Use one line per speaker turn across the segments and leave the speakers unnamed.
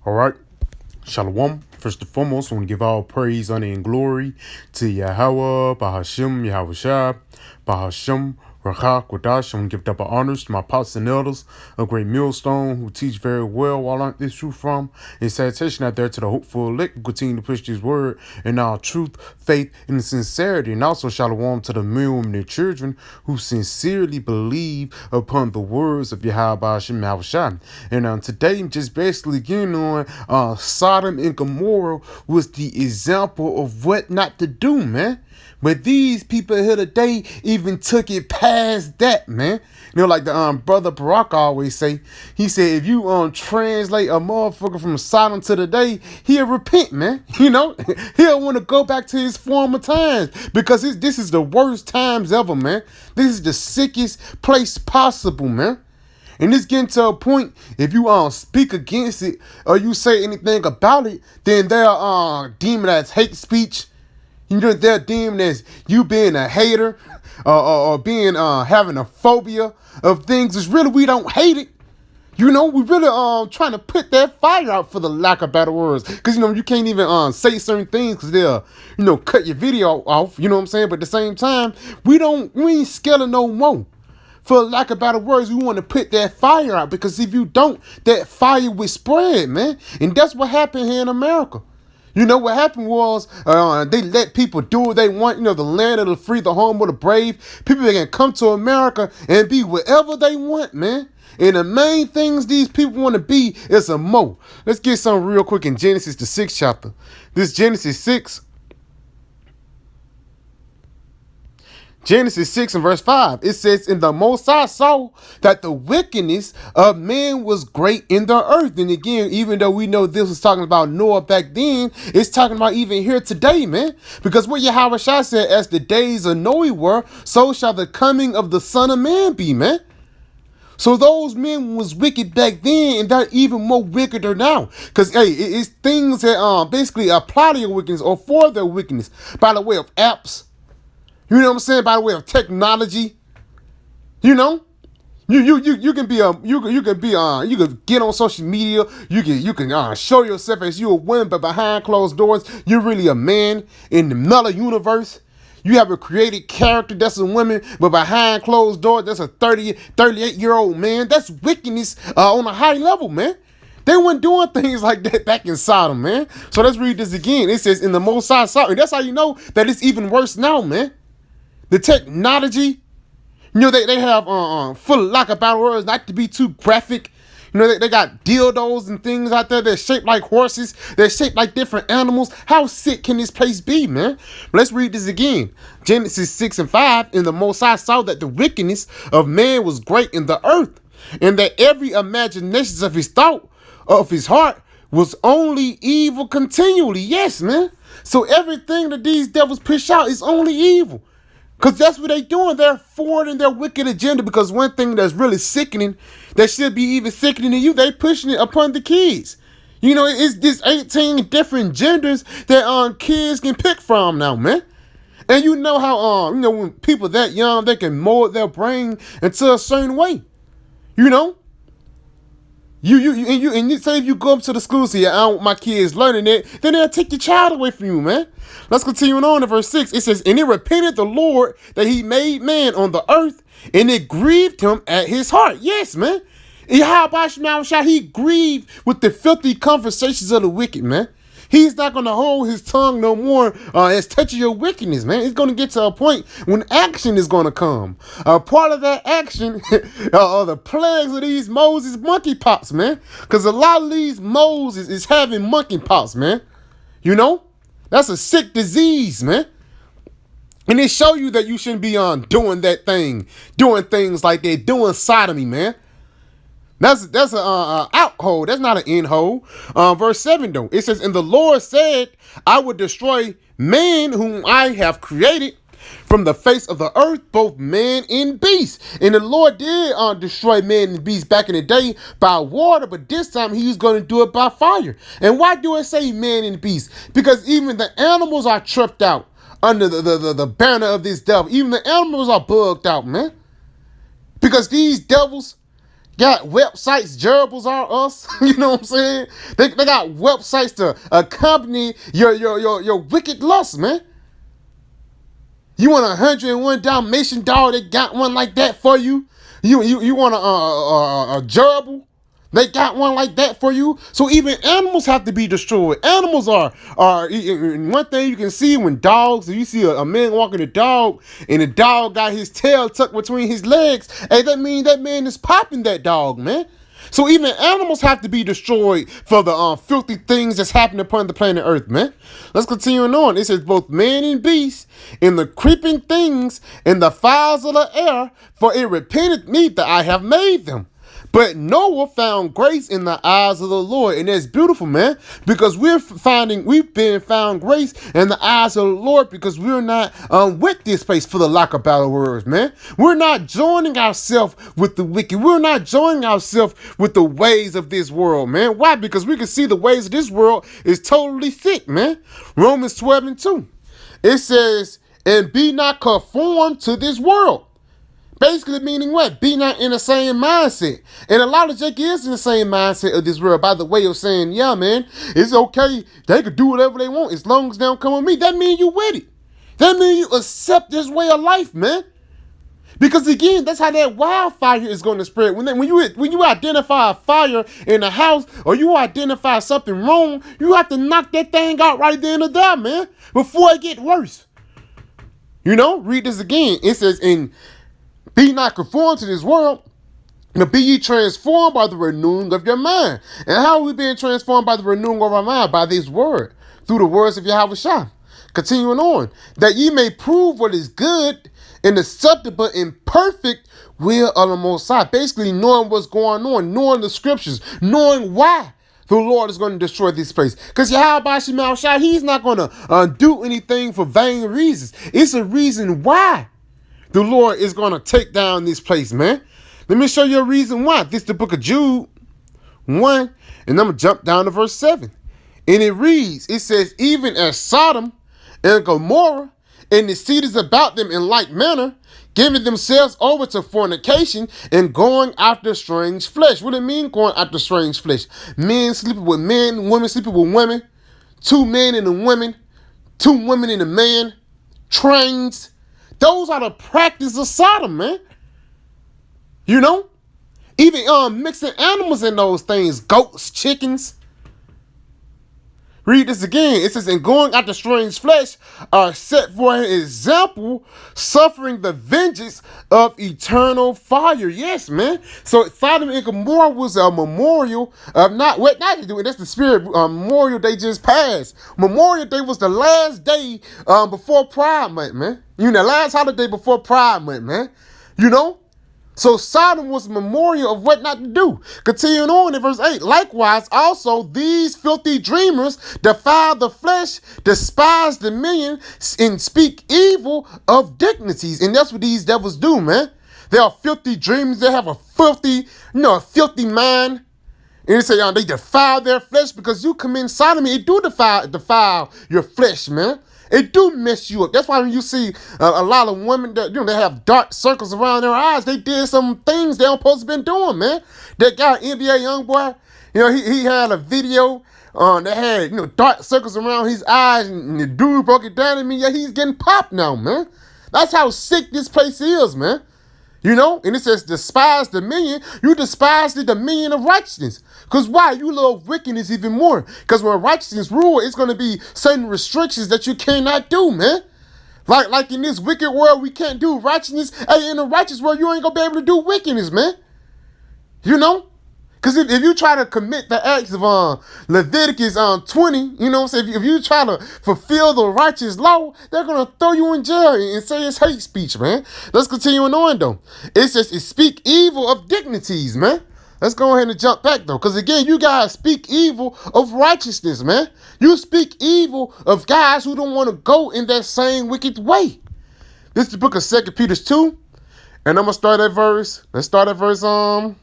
All right. Shalom. First and foremost, I want to give all praise, honor, and glory to Yahweh, Bahashim, Yahushua, Bahashim, Rakha, Quadash. I want to give double honors to my apostles and elders, a great millstone who teach very well while I learned this truth from. And salutation out there to the hopeful elect who continue to push this word in all truth, faith, and sincerity. And also shalom to the men, women, and children who sincerely believe upon the words of Yahweh, Bahashim, Yahushua. And today, I'm just basically getting on Sodom and Gomorrah was the example of what not to do, man. But these people here today even took it past that, man. You know, like the brother Barack always say, he said, if you translate a motherfucker from Sodom to today, he'll repent, man. You know, he'll want to go back to his former times because this is the worst times ever, man. This is the sickest place possible, man. And it's getting to a point, if you speak against it or you say anything about it, then they're deeming it as hate speech. You know, they're deeming as you being a hater or being having a phobia of things. It's really, we don't hate it. You know, we really trying to put that fire out, for the lack of better words. Because, you know, you can't even say certain things because they'll, you know, cut your video off. You know what I'm saying? But at the same time, we ain't scared of no more. For lack of better words, we want to put that fire out, because if you don't, that fire will spread, man. And that's what happened here in America. You know what happened was they let people do what they want. You know, the land of the free, the home of the brave. People that can come to America and be whatever they want, man. And the main things these people want to be is a mo. Let's get some real quick in Genesis, the 6th chapter. This Genesis 6 and verse 5, it says, "And the Most High saw that the wickedness of man was great in the earth." And again, even though we know this was talking about Noah back then, it's talking about even here today, man. Because what Yahweh Shai said, as the days of Noah were, so shall the coming of the Son of Man be, man. So those men was wicked back then, and they're even more wickeder now. Because, hey, it's things that basically apply to your wickedness or for their wickedness by the way of apps. You know what I'm saying? By the way of technology, you know, you can be you can get on social media. You can show yourself as you a woman, but behind closed doors, you're really a man in the mellow universe. You have a created character that's a woman, but behind closed doors, that's a 38-year-old man. That's wickedness on a high level, man. They weren't doing things like that back in Sodom, man. So let's read this again. It says, "In the Most High saw," and that's how you know that it's even worse now, man. The technology, you know, they have, for lack of better words, not to be too graphic, you know, they got dildos and things out there. They're shaped like horses. They're shaped like different animals. How sick can this place be, man? Let's read this again. Genesis 6 and 5, "And the Most High saw that the wickedness of man was great in the earth, and that every imagination of his thought, of his heart, was only evil continually." Yes, man. So everything that these devils push out is only evil. Because that's what they're doing. They're forwarding their wicked agenda. Because one thing that's really sickening, that should be even sickening to you, they pushing it upon the kids. You know, it's this 18 different genders that kids can pick from now, man. And you know how, you know, when people that young, they can mold their brain into a certain way. You know? You say if you go up to the school and say, "I don't want my kids learning it," then they'll take your child away from you, man. Let's continue on to verse 6. It says, "And it repented the Lord that he made man on the earth, and it grieved him at his heart." Yes, man. He grieved with the filthy conversations of the wicked, man. He's not going to hold his tongue no more as touching your wickedness, man. It's going to get to a point when action is going to come. Part of that action are the plagues of these Moses monkeypox, man. Because a lot of these Moses is having monkeypox, man. You know? That's a sick disease, man. And it show you that you shouldn't be doing that thing. Doing things like that. Doing sodomy, man. That's an out hole. That's not an in hole. Verse 7 though. It says, "And the Lord said, I would destroy man whom I have created from the face of the earth, both man and beast." And the Lord did destroy man and beast back in the day by water, but this time he's going to do it by fire. And why do it say man and beast? Because even the animals are tripped out under the banner of this devil. Even the animals are bugged out, man. Because these devils, got websites, gerbils are us. You know what I'm saying? They got websites to accompany your wicked lust, man. You want a 101 Dalmatian dog? They got one like that for you. You want a gerbil? They got one like that for you. So even animals have to be destroyed. Animals are one thing you can see when dogs. If you see a man walking a dog and the dog got his tail tucked between his legs, hey, that means that man is popping that dog, man. So even animals have to be destroyed for the filthy things that's happening upon the planet Earth, man. Let's continue on. It says both man and beast, and the creeping things, and the fowls of the air, for it repented me that I have made them. But Noah found grace in the eyes of the Lord. And that's beautiful, man, because we've been found grace in the eyes of the Lord because we're not with this place, for the lack of better words, man. We're not joining ourselves with the wicked. We're not joining ourselves with the ways of this world, man. Why? Because we can see the ways of this world is totally sick, man. Romans 12:2. It says, and be not conformed to this world. Basically meaning what? Be not in the same mindset. And a lot of Jake is in the same mindset of this world by the way of saying, yeah, man, it's okay. They could do whatever they want as long as they don't come with me. That means you with it. That means you accept this way of life, man. Because again, that's how that wildfire is going to spread. When you identify a fire in a house or you identify something wrong, you have to knock that thing out right then and there, man, before it get worse. You know, read this again. It says, be not conformed to this world, but be ye transformed by the renewing of your mind. And how are we being transformed by the renewing of our mind? By this word, through the words of Yahweh Shah. Continuing on, that ye may prove what is good and acceptable and perfect will of the Most High. Basically knowing what's going on, knowing the scriptures, knowing why the Lord is going to destroy this place. Because Yahweh Shah, he's not going to do anything for vain reasons. It's a reason why the Lord is going to take down this place, man. Let me show you a reason why. This is the book of Jude 1, and I'm going to jump down to verse 7. And it reads, it says, even as Sodom and Gomorrah and the cities about them in like manner, giving themselves over to fornication and going after strange flesh. What do it mean, going after strange flesh? Men sleeping with men, women sleeping with women, two men and a woman, two women and a man, trains. Those are the practice of Sodom, man. You know? Even mixing animals in those things. Goats, chickens. Read this again. It says, and going after strange flesh are set for an example, suffering the vengeance of eternal fire. Yes, man. So Sodom and Gomorrah was a memorial of not to do it. That's the spirit memorial they just passed. Memorial Day was the last day before Pride Month, man. You know, the last holiday before Pride Month, man. You know? So Sodom was a memorial of what not to do. Continuing on in verse 8. Likewise, also these filthy dreamers defile the flesh, despise dominion, and speak evil of dignities. And that's what these devils do, man. They are filthy dreamers. They have a filthy mind. And they say, they defile their flesh because you commit sodomy. It do defile your flesh, man. It do mess you up. That's why when you see a lot of women that they have dark circles around their eyes, they did some things they don't supposed to been doing, man. That guy, NBA young boy, he had a video that had dark circles around his eyes, and the dude broke it down to me. Yeah, he's getting popped now, man. That's how sick this place is, man. And it says, despise dominion. You despise the dominion of righteousness. Because why? You love wickedness even more. Because when righteousness rule, it's going to be certain restrictions that you cannot do, man. Like in this wicked world, we can't do righteousness. Hey, in the righteous world, you ain't going to be able to do wickedness, man. Because if you try to commit the acts of Leviticus 20, if you try to fulfill the righteous law, they're going to throw you in jail and say it's hate speech, man. Let's continue on, though. It says, it speak evil of dignities, man. Let's go ahead and jump back, though. Because, again, you guys speak evil of righteousness, man. You speak evil of guys who don't want to go in that same wicked way. This is the book of 2 Peter 2. And I'm going to start at verse. Let's start at verse 5.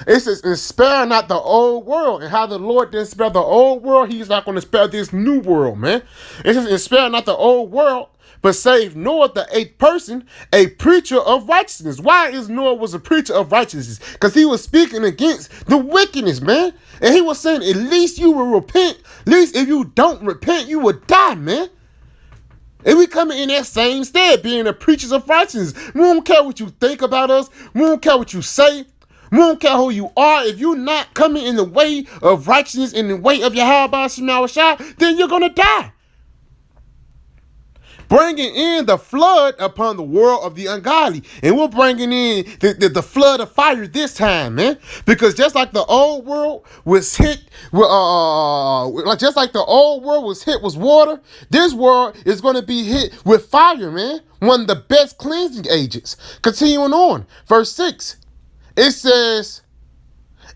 It says, and spare not the old world. And how the Lord didn't spare the old world, he's not going to spare this new world, man. It says, and spare not the old world, but saved Noah, the eighth person, a preacher of righteousness. Why is Noah was a preacher of righteousness? Because he was speaking against the wickedness, man. And he was saying, at least you will repent. At least if you don't repent, you will die, man. And we coming in that same stead, being the preachers of righteousness. We don't care what you think about us. We don't care what you say. We don't care who you are. If you're not coming in the way of righteousness, in the way of Yahweh Shema Shah, then you're going to die. Bringing in the flood upon the world of the ungodly. And we're bringing in the flood of fire this time, man. Because just like the old world was hit with, just like the old world was hit with water, this world is going to be hit with fire, man. One of the best cleansing agents. Continuing on, verse 6. It says,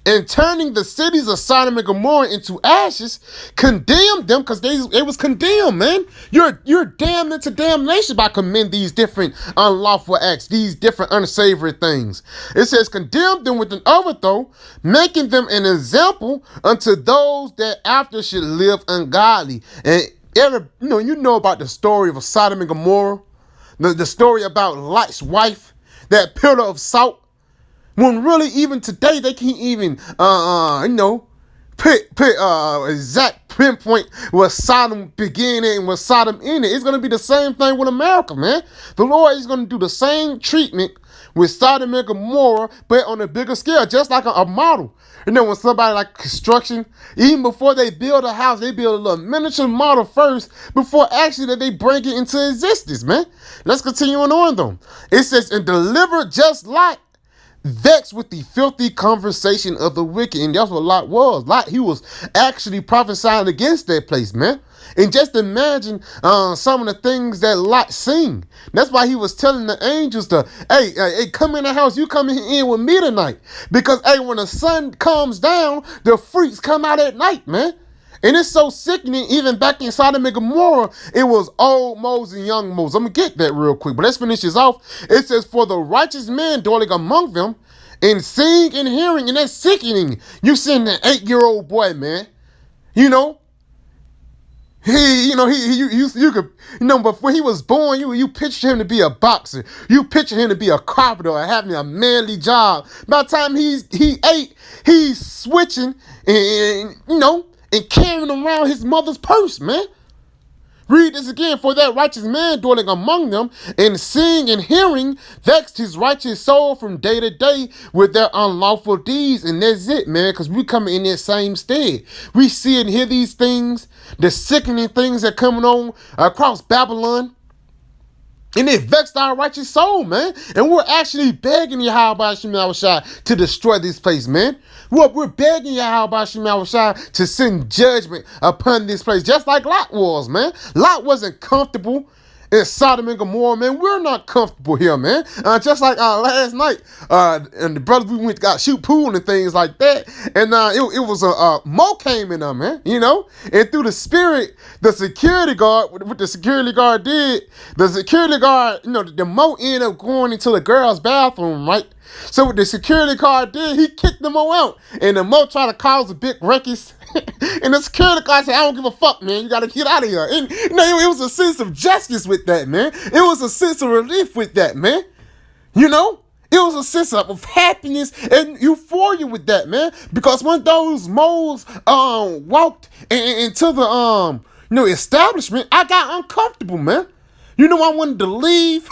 and turning the cities of Sodom and Gomorrah into ashes, condemned them, because it was condemned, man. You're damned into damnation by committing these different unlawful acts, these different unsavory things. It says, condemned them with an overthrow, making them an example unto those that after should live ungodly. And you know about the story of Sodom and Gomorrah, the story about Lot's wife, that pillar of salt. When really, even today, they can't even, put exact pinpoint where Sodom began and where Sodom ended. It's going to be the same thing with America, man. The Lord is going to do the same treatment with Sodom and Gomorrah, but on a bigger scale, just like a model. When somebody like construction, even before they build a house, they build a little miniature model first before actually that they bring it into existence, man. Let's continue on, though. It says, and deliver just like vexed with the filthy conversation of the wicked. And that's what Lot was. Lot, he was actually prophesying against that place, man. And just imagine some of the things that Lot seen. That's why he was telling the angels to, hey, come in the house. You come in with me tonight. Because, hey, when the sun comes down, the freaks come out at night, man. And it's so sickening, even back in Sodom and Gomorrah, it was old Moses and young Moses. I'm going to get that real quick, but let's finish this off. It says, for the righteous man dwelling among them, and seeing and hearing, and that's sickening. You send an 8-year-old boy, man. You could, before he was born, you picture him to be a boxer. You picture him to be a carpenter or having a manly job. By the time he 8, he's switching and carrying around his mother's purse, man. Read this again. For that righteous man dwelling among them, and seeing and hearing, vexed his righteous soul from day to day with their unlawful deeds. And that's it, man, because we coming in that same stead. We see and hear these things, the sickening things that coming on across Babylon. And it vexed our righteous soul, man. And we're actually begging Yahweh Shema Shah to destroy this place, man. We're begging Yahweh Shema Shah to send judgment upon this place, just like Lot was, man. Lot wasn't comfortable in Sodom and Gomorrah, man. We're not comfortable here, man. Just like last night, and the brothers, we went got shoot pool and things like that, and it was a Mo came in there, man. And through the spirit, the security guard, what the security guard did, the security guard, the Mo ended up going into the girls' bathroom, right? So what the security guard did, he kicked the Mo out, and the Mo tried to cause a big ruckus. And the security guard said, I don't give a fuck, man. You got to get out of here. And it was a sense of justice with that, man. It was a sense of relief with that, man. It was a sense of happiness and euphoria with that, man. Because when those moles walked into the establishment, I got uncomfortable, man. I wanted to leave.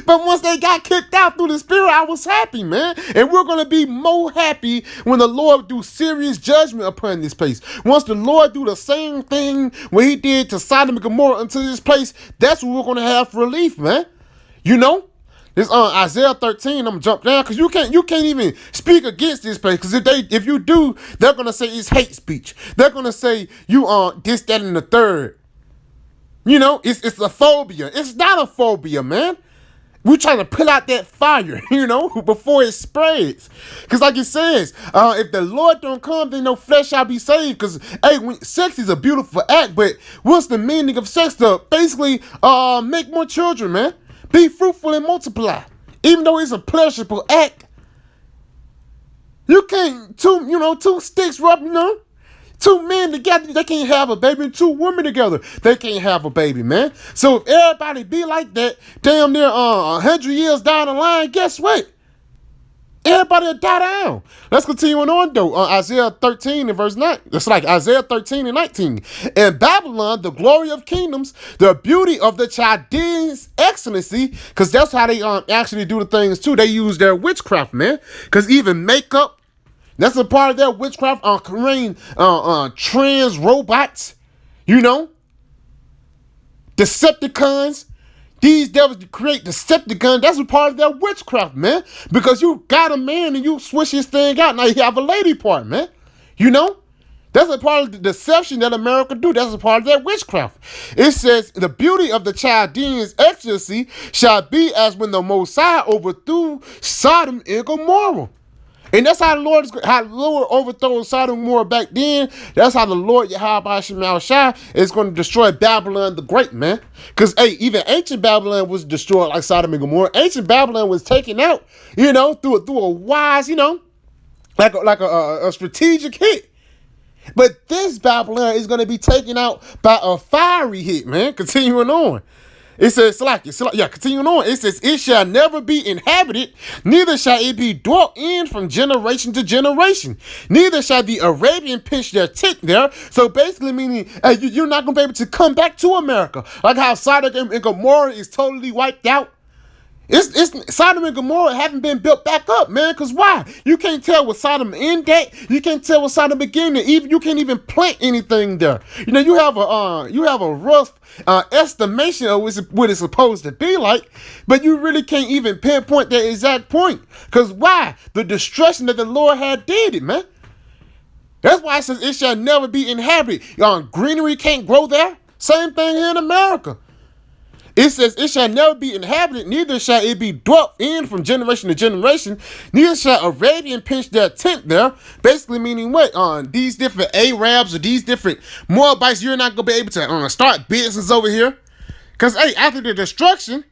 But once they got kicked out through the spirit, I was happy, man. And we're going to be more happy when the Lord do serious judgment upon this place. Once the Lord do the same thing what he did to Sodom and Gomorrah unto this place, that's what we're going to have relief, man. This Isaiah 13, I'm going to jump down because you can't even speak against this place. Because if you do, they're going to say it's hate speech. They're going to say you this, that, and the third. It's a phobia. It's not a phobia, man. We're trying to put out that fire, before it spreads. Because like it says, if the Lord don't come, then no flesh shall be saved. Because, sex is a beautiful act, but what's the meaning of sex? To basically make more children, man. Be fruitful and multiply. Even though it's a pleasurable act, you can't, two sticks rub, Two men together, they can't have a baby. And two women together, they can't have a baby, man. So if everybody be like that, damn near 100 years down the line, guess what? Everybody will die down. Let's continue on though. Isaiah 13 and verse 9. It's like Isaiah 13 and 19. In Babylon, the glory of kingdoms, the beauty of the Chaldeans' excellency, because that's how they actually do the things too. They use their witchcraft, man. Because even makeup, that's a part of their witchcraft. Trans robots, Decepticons. These devils create Decepticons. That's a part of their witchcraft, man. Because you got a man and you switch his thing out. Now you have a lady part, man. That's a part of the deception that America do. That's a part of their witchcraft. It says, the beauty of the Chaldeans' excellency shall be as when the Messiah overthrew Sodom and Gomorrah. And that's how the Lord overthrows Sodom and Gomorrah back then. That's how the Lord Yahweh Shemal Shai is going to destroy Babylon the Great, man. Because, even ancient Babylon was destroyed like Sodom and Gomorrah. Ancient Babylon was taken out, through a wise, like a strategic hit. But this Babylon is going to be taken out by a fiery hit, man. Continuing on. It says, continuing on, it says, it shall never be inhabited, neither shall it be dwelt in from generation to generation. Neither shall the Arabian pitch their tent there. So basically meaning, you're not going to be able to come back to America. Like how Sodom and Gomorrah is totally wiped out. It's Sodom and Gomorrah haven't been built back up, man. Cause why? You can't tell what Sodom ended. You can't tell what Sodom began. Even you can't even plant anything there. You have a rough estimation of what it's supposed to be like, but you really can't even pinpoint that exact point. Cause why? The destruction that the Lord had did it, man. That's why it says it shall never be inhabited. Greenery can't grow there. Same thing here in America. It says, it shall never be inhabited, neither shall it be dwelt in from generation to generation, neither shall Arabian pitch their tent there. Basically meaning what? These different Arabs or these different Moabites, you're not going to be able to start business over here. Because, after the destruction,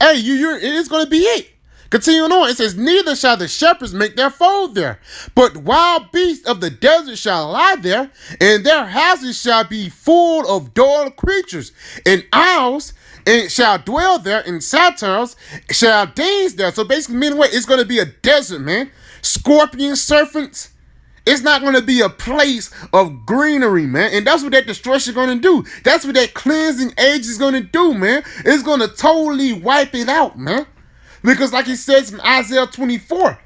it's going to be it. Continuing on, it says, neither shall the shepherds make their fold there, but wild beasts of the desert shall lie there, and their houses shall be full of dull creatures, and owls and shall dwell there, and satyrs shall dance there. So basically, meaning what? It's going to be a desert, man. Scorpions, serpents. It's not going to be a place of greenery, man. And that's what that destruction is going to do. That's what that cleansing age is going to do, man. It's going to totally wipe it out, man. Because like it says in Isaiah 24,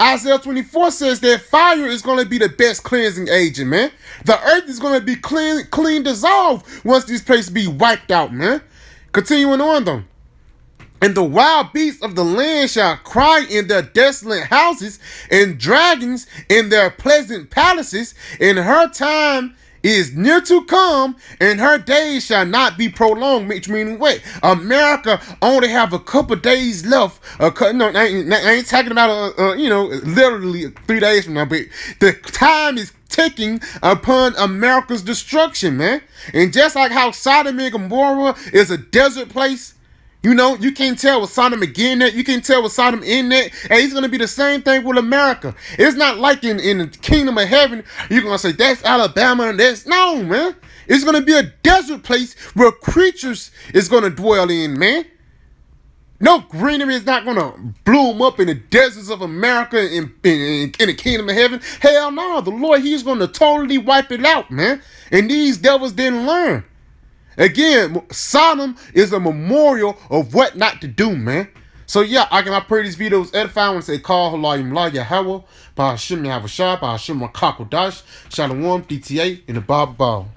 Isaiah 24 says that fire is going to be the best cleansing agent, man. The earth is going to be clean, dissolved once these places be wiped out, man. Continuing on, though. And the wild beasts of the land shall cry in their desolate houses, and dragons in their pleasant palaces. In her time is near to come, and her days shall not be prolonged. Which meaning what? America only have a couple days left. I ain't talking about literally 3 days from now, but the time is ticking upon America's destruction, man. And just like how Sodom and Gomorrah is a desert place, you can't tell what Sodom again that. You can't tell what Sodom in that. And it's going to be the same thing with America. It's not like in the kingdom of heaven, you're going to say, that's Alabama and that's... No, man. It's going to be a desert place where creatures is going to dwell in, man. No greenery is not going to bloom up in the deserts of America in the kingdom of heaven. Hell no. The Lord, he's going to totally wipe it out, man. And these devils didn't learn. Again, Sodom is a memorial of what not to do, man. So yeah, I pray these videos edify and say, call Halayim La Yahweh, Bahashim Yahavashah, Bahashim Rakakodash, Shalom, DTA, in the Bible.